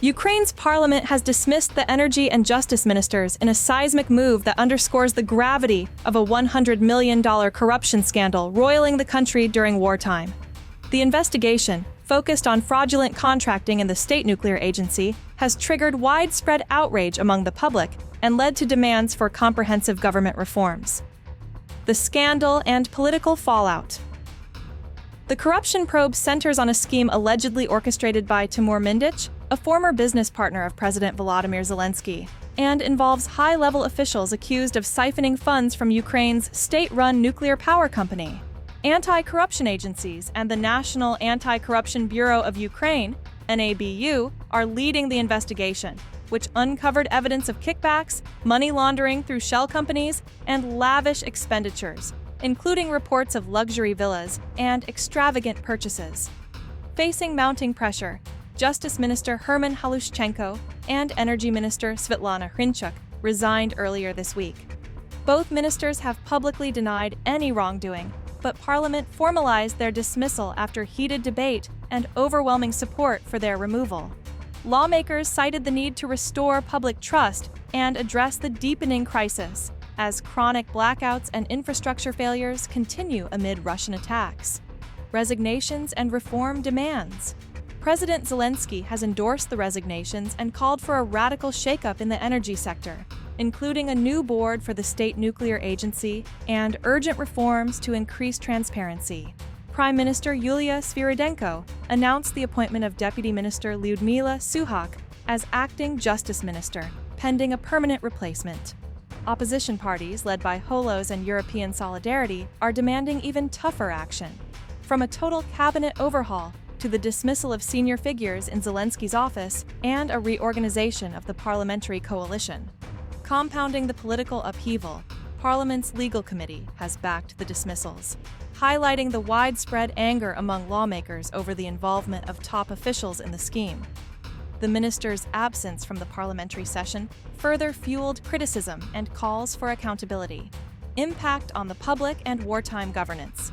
Ukraine's parliament has dismissed the energy and justice ministers in a seismic move that underscores the gravity of a $100 million corruption scandal roiling the country during wartime. The investigation, focused on fraudulent contracting in the state nuclear agency, has triggered widespread outrage among the public and led to demands for comprehensive government reforms. The scandal and political fallout. The corruption probe centers on a scheme allegedly orchestrated by Timur Mindich, a former business partner of President Volodymyr Zelenskyy, and involves high-level officials accused of siphoning funds from Ukraine's state-run nuclear power company. Anti-corruption agencies and the National Anti-Corruption Bureau of Ukraine, NABU, are leading the investigation, which uncovered evidence of kickbacks, money laundering through shell companies, and lavish expenditures, including reports of luxury villas and extravagant purchases. Facing mounting pressure, Justice Minister Herman Halushchenko and Energy Minister Svetlana Hrinchuk resigned earlier this week. Both ministers have publicly denied any wrongdoing, but Parliament formalized their dismissal after heated debate and overwhelming support for their removal. Lawmakers cited the need to restore public trust and address the deepening crisis, as chronic blackouts and infrastructure failures continue amid Russian attacks. Resignations and reform demands. President Zelenskyy has endorsed the resignations and called for a radical shakeup in the energy sector, including a new board for the state nuclear agency and urgent reforms to increase transparency. Prime Minister Yulia Sviridenko announced the appointment of Deputy Minister Lyudmila Suhak as acting Justice Minister, pending a permanent replacement. Opposition parties, led by Holos and European Solidarity, are demanding even tougher action, from a total cabinet overhaul to the dismissal of senior figures in Zelensky's office and a reorganization of the parliamentary coalition. Compounding the political upheaval, Parliament's Legal Committee has backed the dismissals, highlighting the widespread anger among lawmakers over the involvement of top officials in the scheme. The minister's absence from the parliamentary session further fueled criticism and calls for accountability. Impact on the public and wartime governance.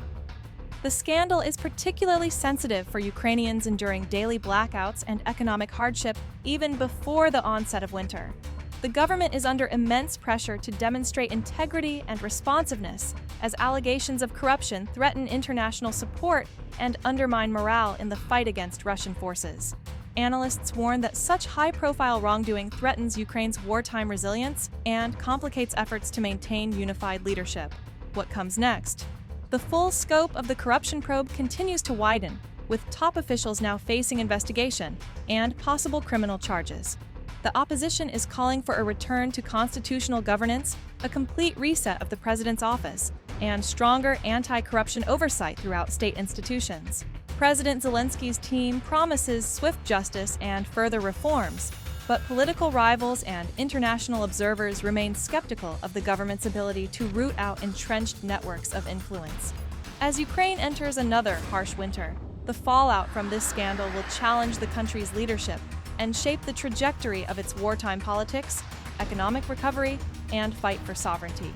The scandal is particularly sensitive for Ukrainians enduring daily blackouts and economic hardship even before the onset of winter. The government is under immense pressure to demonstrate integrity and responsiveness as allegations of corruption threaten international support and undermine morale in the fight against Russian forces. Analysts warn that such high-profile wrongdoing threatens Ukraine's wartime resilience and complicates efforts to maintain unified leadership. What comes next? The full scope of the corruption probe continues to widen, with top officials now facing investigation and possible criminal charges. The opposition is calling for a return to constitutional governance, a complete reset of the president's office, and stronger anti-corruption oversight throughout state institutions. President Zelenskyy's team promises swift justice and further reforms, but political rivals and international observers remain skeptical of the government's ability to root out entrenched networks of influence. As Ukraine enters another harsh winter, the fallout from this scandal will challenge the country's leadership and shape the trajectory of its wartime politics, economic recovery, and fight for sovereignty.